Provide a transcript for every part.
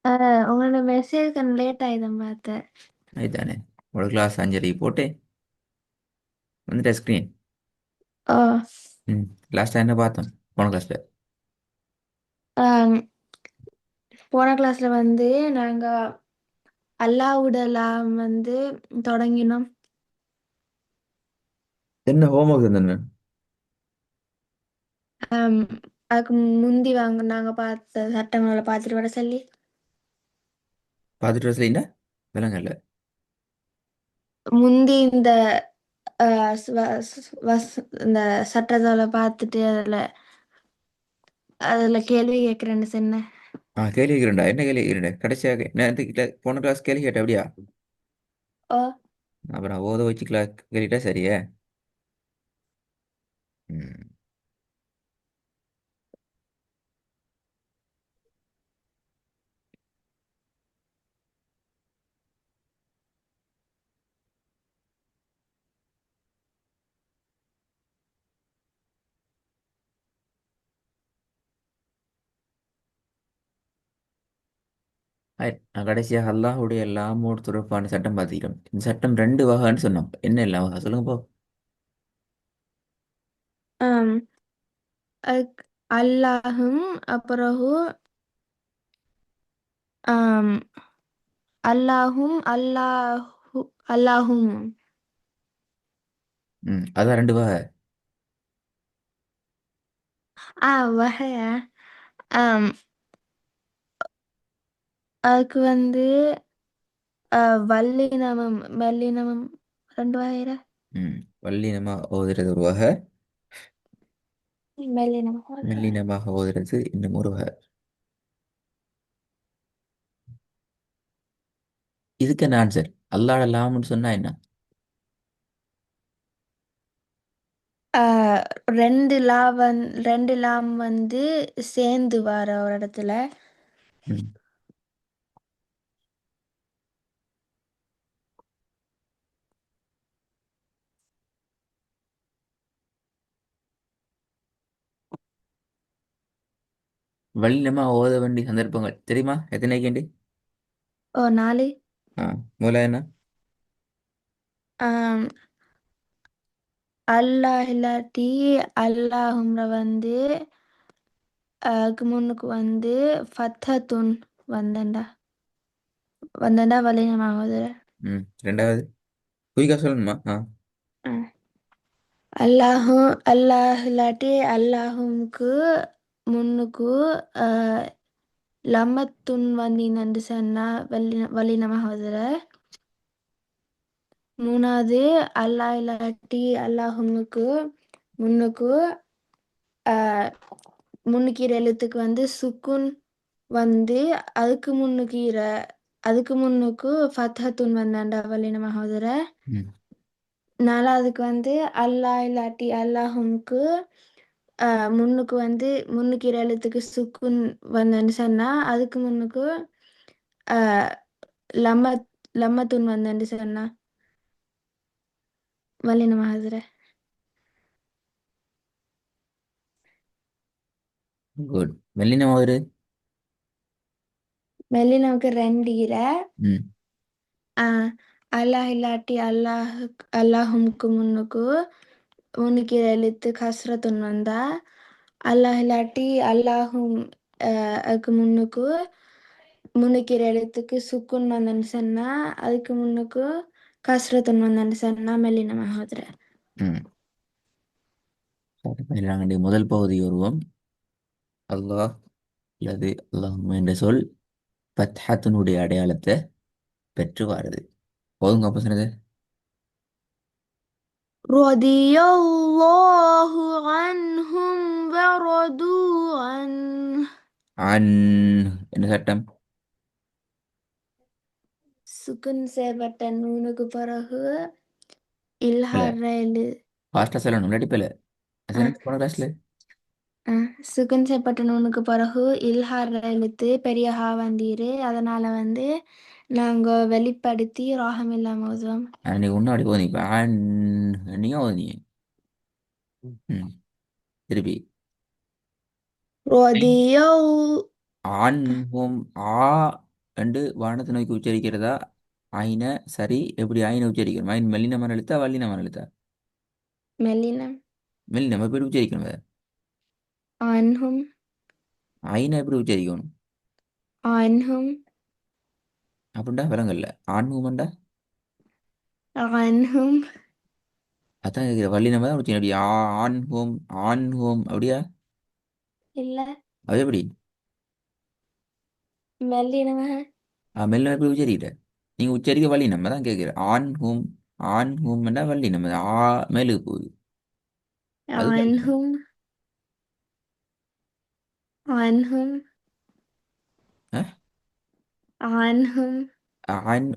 உங்களோட மெசேஜ் கொஞ்சம் லேட் ஆயிடும் பார்த்தேன். அதுதானே. ஒரு கிளாஸ் அஞ்சரி போட்டு வந்துட்ட ஸ்க்ரீன். ஓ. ம். லாஸ்ட்டாக என்ன பார்த்தோம் போன கிளாஸில்? ஆம், போன கிளாஸ்ல வந்து நாங்க அல்லாவுடலாம் வந்து தொடங்கினோம். என்ன ஹோம்ஒர்க் இருந்தேன்னு ஆம், அதுக்கு முந்தி வாங்க நாங்க பார்த்த சட்டங்களை பார்த்துட்டு வர சொல்லி. பார்த்துட்டு வசதிண்டா விலங்கல்ல. முந்தி இந்த இந்த சட்டத்தோட பார்த்துட்டு அதுல கேள்வி கேட்கிறேன்னு சொன்னேன். கேள்வி கேட்கிறேன்டா. என்ன கேள்வி கேட்கிறேன் கடைசியாக நேரத்துக்கிட்ட போன கிளாஸ் கேள்வி கேட்டேன் அப்படியா? ஓ. அப்புறம் ஓத வச்சு கிளாஸ் கேள்விட்டா சரியே. ம். நான் கடைசியாக அல்லாஹுடைய எல்லாமோடு தொடர்பான சட்டம் பார்த்துக்கிறோம். இந்த சட்டம் ரெண்டு வகைன்னு சொன்னோம். என்ன எல்லாம் வகை சொல்லுங்க போ. ஆம், அதுக்கு அல்லாஹும் அப்புறம் ஆம், அல்லாஹும் ம். அதான் ரெண்டு வகை. வகையா. ஆம், அதுக்கு வந்து வல்லினமும் வல்லினமும் ரெண்டு வகைரா. ம். வல்லினமா ஓதுறது ஒரு வகை. வல்லினமும் ஒரு வகை. மெல்லினமாக ஓதுறது இன்னும் ஒரு வகை. இதுக்கு என்ன ஆன்சர்? அல்லாஹ் லாம்னு சொன்னா என்ன? ஆஹ் ரெண்டு லாம் வந்து சேர்ந்து வர ஒரு இடத்துல. ம். வல்லினமா ஓத வேண்டிய சந்தர்ப்பங்கள் தெரியுமா எத்தனை கேண்டு? ஓ, நாலு. ஆ. மூல என்ன? ஆம், அல்லாஹ் இல்லாட்டி அல்லாஹும்ல வந்து அதுக்கு முன்னுக்கு வந்து ஃபத்தத்துன் வந்தண்டா வந்தண்டா வல்லினமாகுது. ம். ரெண்டாவது குயிக்கா சொல்லணுமா? ஆ. அல்லாஹ் இல்லாட்டி அல்லாஹும்க்கு முன்னுக்கு அஹ், லம்மத்துன் வந்தினன்னு சொன்னா வல்லினமாகுதுல. மூணாவது அல்லாஹ் இல்லாட்டி அல்லாஹும்க்கு முன்னுக்கு அஹ், முன்னுக்கீர எழுத்துக்கு வந்து சுக்குன் வந்து அதுக்கு முன்னுக்கு ஃபத்ஹத்துன் வந்தாண்டா வல்லினமாகுதுல. ம். நாலாவதுக்கு வந்து அல்லாஹ் இல்லாட்டி அல்லாஹும்க்கு முன்னுக்கு வந்து முன்னுக்கு இரு எழுத்துக்கு சுக்குன் வந்தேன்னு சொன்னா அதுக்கு முன்னுக்கு அஹ், லம்மத் லம்மத்துன் வந்தேன்னு சொன்னா வல்லினமாகுதுல. குட். மெல்லினமா ஓதுறது? மெல்லினவுக்கு ரெண்டு இர. ம். அஹ், அல்லாஹ் இல்லாட்டி அல்லாஹும்க்கு முன்னுக்கு இரு எழுத்து கஸ்ரத்துன் வந்தா அல்லாஹ் இல்லாட்டி அல்லாஹும் அதுக்கு முன்னுக்கு இரு எழுத்துக்கு சுக்குன் வந்தேன்னு சொன்னா அதுக்கு முன்னுக்கு கஸ்ரத்துன் வந்தேன்னு சொன்னா மெல்லினமாகுதுல. ம். சரி, பண்ணிடலாங்க. முதல் பகுதி வருவோம். அல்லாஹ் அல்லது அல்லாஹ் என்ற சொல் பத்ஹத்தினுடைய அடையாளத்தை பெற்று வாருது. போதுங்க அப்போ சொன்னது. رضي الله عنهم ورضوا عنه. அன் என்ன சட்டம்? சுக்குன் செய்யப்பட்ட நூனுக்கு பிறகு இல்ல, இல்ஹார் எழு ஃபாஸ்ட்டாக சொல்லணும் இல்லாட்டி பிள்ளை. அஹ், போன கிளாஸ்ல சுக்குன் செய்யப்பட்ட நூனுக்கு பிறகு இல்ஹார் எழுத்து பெரிய ஹா வந்தீரு. அதனால வந்து நாங்க வெளிப்படுத்தி ராகம் இல்லாம ஓதுவோம். நீ முன்னாடி போனீங்க இப்போ அன் நீங்க ஓதுனீங்க. ம். திருப்பி رضي الله. அன்ஹும் ஆ ரெண்டு வானத்தை நோக்கி உச்சரிக்கிறதா? ஐன சரி, எப்படி ஐன உச்சரிக்கணும்? ஐன் மெல்லினமான எழுத்தா வல்லினமான எழுத்தா? மெல்லினம். மெல்லினம் எப்படி உச்சரிக்கணும் அதை? ஆன்ஹும். ஐனை எப்படி உச்சரிக்கணும்? ஆன்ஹும். அப்படின்டா விலங்கல்ல. ஆண் ஹூமன்டா. ஆன்ஹும். அதான் கேட்குற வல்லினமா தான் உச்சரிக்கணும். அப்படி ஆண் ஹோம், ஆண் ஹோம் அப்படியா? இல்ல. அது எப்படி? மெல்லினமாக. மெல்லினம் எப்படி உச்சரிக்கிற? நீங்க உச்சரிக்க வல்லினம் தான் கேட்குறேன். ஆண் ஹூம், ஆண் ஹூம்னா வல்லினம். அது மேலுக்கு போகுது. அது வல்லினம். ஆன்ஹும். ஆன்ஹும். ஆ? ஆன்ஹும். ஆண்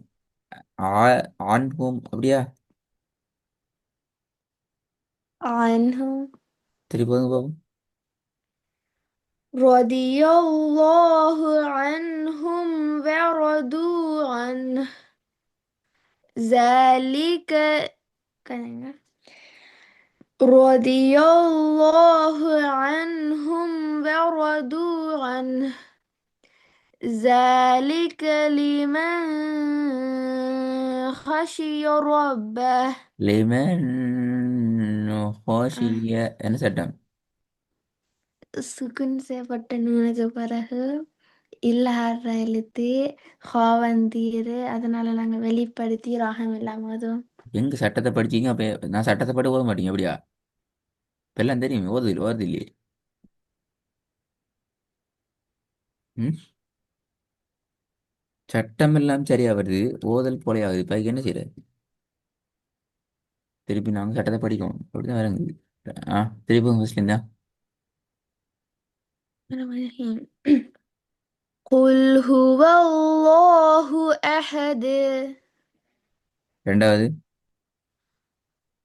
ஆண் ஹோம் அப்படியா? ஆன்ஹும். திருப்பி பாப்போம். رضي الله عنهم ورضوا عنه ذلك. كان رضي الله عنهم ورضوا عنه ذلك لمن خشي ربه. லிமன் அஹ், ஹோஷிய என்ன சட்டம்? சுக்குன் செய்யப்பட்ட நூனுக்கு பிறகு இல்லற எழுத்து ஹாவந்தீரு, அதனால நாங்க வெளிப்படுத்தி ராகம் இல்லாம அதுவும். எங்க சட்டத்தை படிச்சீங்க? அப்ப நான் சட்டத்தை படி ஓத மாட்டீங்க அப்படியா? இப்ப எல்லாம் தெரியும், ஓதுது இல்லையே. ம். சட்டம் எல்லாம் சரியா வருது, ஓதல் போலையாகுது. இப்ப அதுக்கு என்ன செய்யறது? திருப்பி நாங்க சட்டத்தை படிக்கணும், அப்படிதான் வருங்குது. ஆ, திருப்பி ஃபர்ஸ்ட்ல இருந்தா. قل هو الله أحد ரெண்டாவது.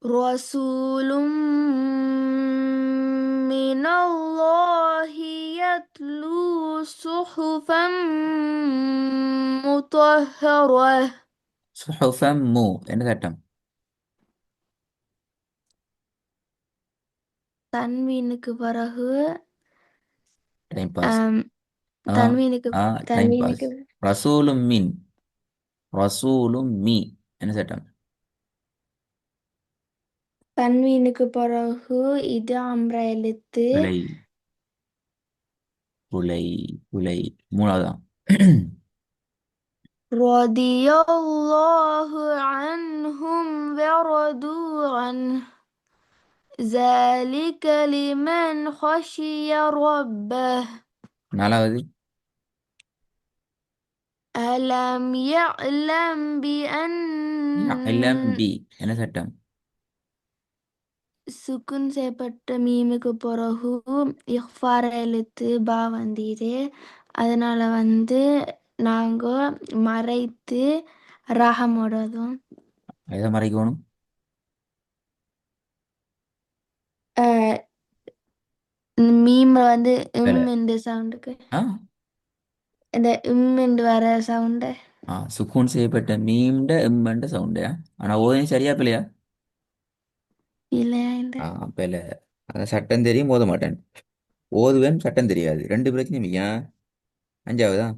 رسول من الله يتلو صحفا مطهرة. சுஹஃபம் மு என்ன சட்டம்? தன்வீனுக்கு பிறகு டைம் பாஸ். ஆம், ஆ. தன்வீனுக்கு ஆ. Time pass. தன்வீனுக்கு ரசூலும் மீன், ரசூலும் மீ என்ன சட்டம்? தன்வீனுக்கு பிறகு இது அம்ர எழுத்து. புலை, புலை, புலை. மூணாவதான். رضي الله عنهم ورضوا عنه ذلك لمن خشي ربه. நாலாவது. ألم يعلم இளம் بأن பி என்ன சட்டம்? சுக்குன் செய்யப்பட்ட மீமுக்கு பிறகு இஃபார் எழுத்து பா வந்தீரு, அதனால நாங்க மறைத்து ராகமோடதும். எதை மறைக்கணும்? அஹ், மீம்ல வேலை. இந்த சவுண்டுக்கு, ஆ. இந்த என்று வர சவுண்டு. சுக்கூன் செய்யப்பட்ட மீம்ட எம்மண்ட சவுண்டு. ஆனா ஓதையும் சரியா பிள்ளையா? இல்லையா இந்த பிள்ளை. அந்த சட்டம் தெரியும், ஓத மாட்டேன். ஓதுவேன், சட்டம் தெரியாது, ரெண்டு பிரச்சனையும் ஏன்? அஞ்சாவதா?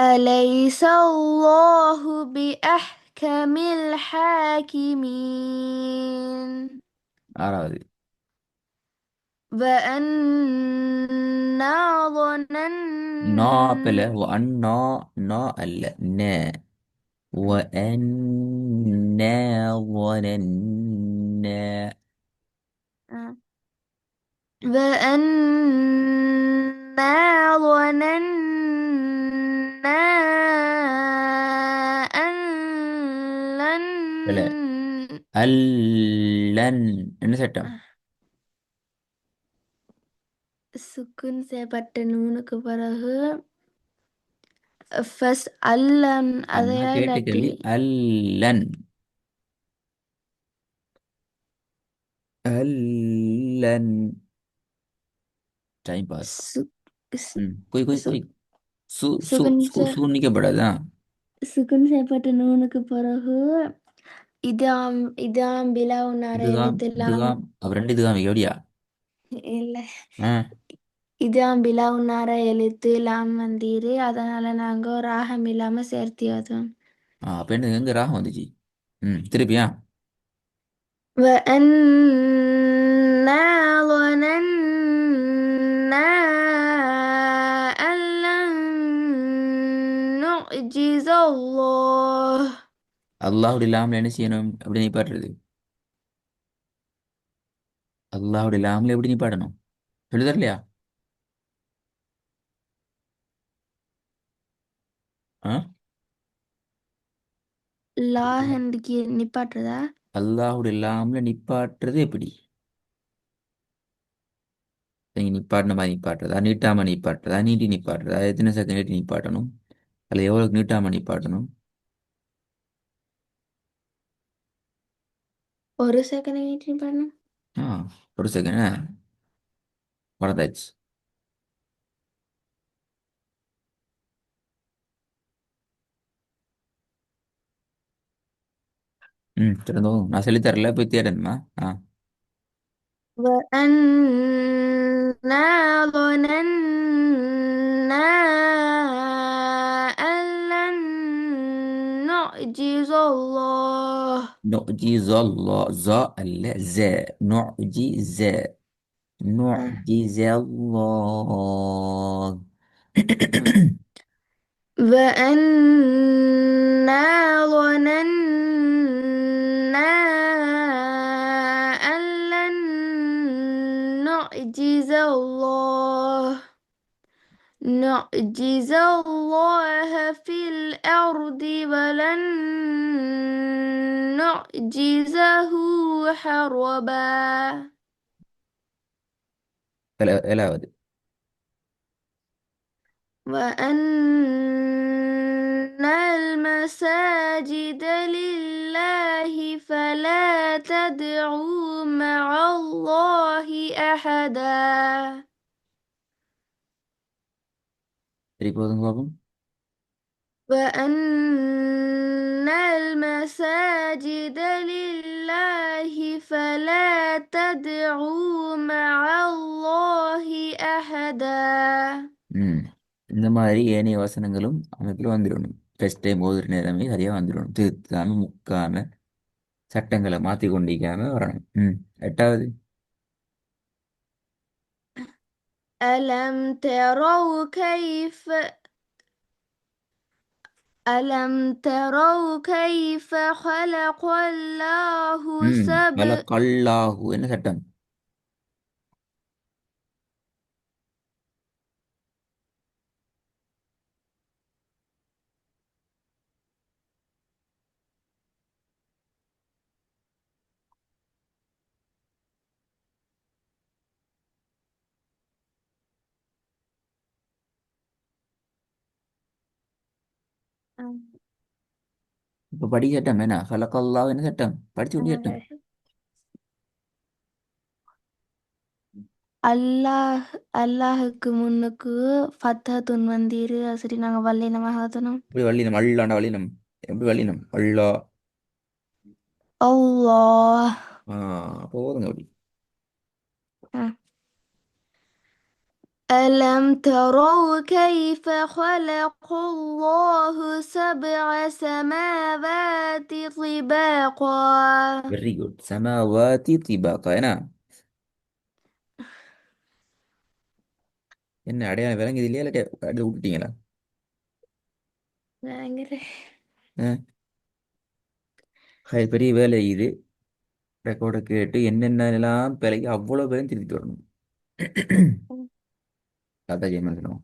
أليس الله بأحكم الحاكمين ஆறாவது. وأنا நா பிள்ளை. ظننا. அண்ணா, நா அல்ல, ந. وأنا ظننا. وأنا ظننا أن لن. பிள்ளை. அல்லன் என்ன சட்டம்? சுக்குன் செய்யப்பட்ட நூனுக்கு பிறகு ஃபர்ஸ்ட் அல்லன் நான் அதையா கேட்ட இல்லாட்டி கேள்வி அல்லன். அல்லன். Time pass. சு- சு- ம், குய் குய் குய். சு- சு சு சுகுன் சு சூன்னிக்கப்படாதான். சுகுன் செய்யப்பட்ட நூனுக்கு பிறகு இதாம் இதாம் பிலவுனார இதுகாம், எழுத்தெல்லாம். இதுகாம், அப்ப ரெண்டு இதுகாம் எப்படியா? இல்ல. ஆ. இதான் பிலாவுனார எழுத்து லாம் வந்தீரு அதனால நாங்க ராகம் இல்லாம சேர்த்தியதும். அப்போ என்ன எங்க ராகம் வந்துச்சு? திருப்பியா? وأنا ظننا أن لن نعجز الله. அல்லாஹுடைய லாம்ல என்ன செய்யணும்? எப்படி நீ பாடுறது? அல்லாஹுடைய லாம்ல எப்படி நீ பாடணும்? சொல்லி தரலையா? ஆ? லா ஹண்டுக்கு நிப்பாட்டுறதா? அல்லாஹுடைய லாம்ல நிப்பாட்டுறது எப்படி? நீ நிப்பாட்டின மாதிரி நிப்பாட்டுறதா, நீட்டாம நிப்பாட்டுறதா, நீட்டி நிப்பாட்டுறதா, எத்தனை செகண்ட் நீட்டி நிப்பாட்டணும், அதில் எவ்வளவு நீட்டாம நிப்பாட்டணும்? ஒரு செகண்ட் வெயிட் பண்ணணும். ஆ, ஒரு செகண்ட் மறந்தாச்சு. திறந்தோம். நான் சொல்லித் தரல, போய் தேடணுமா? ஆ. وأنا ظننا أن لن نعجز الله. نعجز الله ظا அல்ல ز نعجز نعجز الله. وأنا ظننا أن لن نعجز الله في الأرض ولن نعجزه هربا. ஏழாவது. وأن المساجد لله فلا تدعوا مع الله أحدا. சரி போதுங்க பாப்போம். وأن المساجد لله فلا تدعوا مع الله أحدا. ம் இந்த மாதிரி ஏனைய வசனங்களும் அமைப்பில் வந்துடணும். ஃபர்ஸ்ட் டைம் ஓதுற நேரமே சரியாக வந்துடணும். திருத்தாம முக்காம சட்டங்களை மாற்றி கொண்டிருக்காம வரணும். எட்டாவது. ألم تروا كيف ألم تروا كيف خلق الله கல்லாஹு என்ன சட்டம்? இப்போ படி சட்டம் என்ன? கலக்கல்லாஹு என்ன சட்டம்? படிச்சு கொண்டு சட்டம். அல்லாஹ் அல்லாஹுக்கு முன்னுக்கு ஃபத்தஹத்துன் வந்தீரு சரி நாங்க வல்லினமாகத்தனும். இப்படி வள்ளினம் அல்லாண்ட வள்ளினம் எப்படி வள்ளினம் அல்லா. அல்லாஹ். போதுங்க அப்படி. ألم تروا كيف خلق الله سبع سماوات طباقا. Very good. சமாவாதி திபாக்கா என்ன? என்ன அடையாளம் விளங்குது இல்லையா? இல்லாட்டி அப்படியே விட்டுட்டீங்களா? பயங்கர. பெரிய வேலை இது. ரெக்கார்டை கேட்டு என்னென்னலாம் பிழைக்கு அவ்வளோ பேரும் திருத்திட்டு வரணும். அதான் ஜெயமன் சொல்லுவோம்.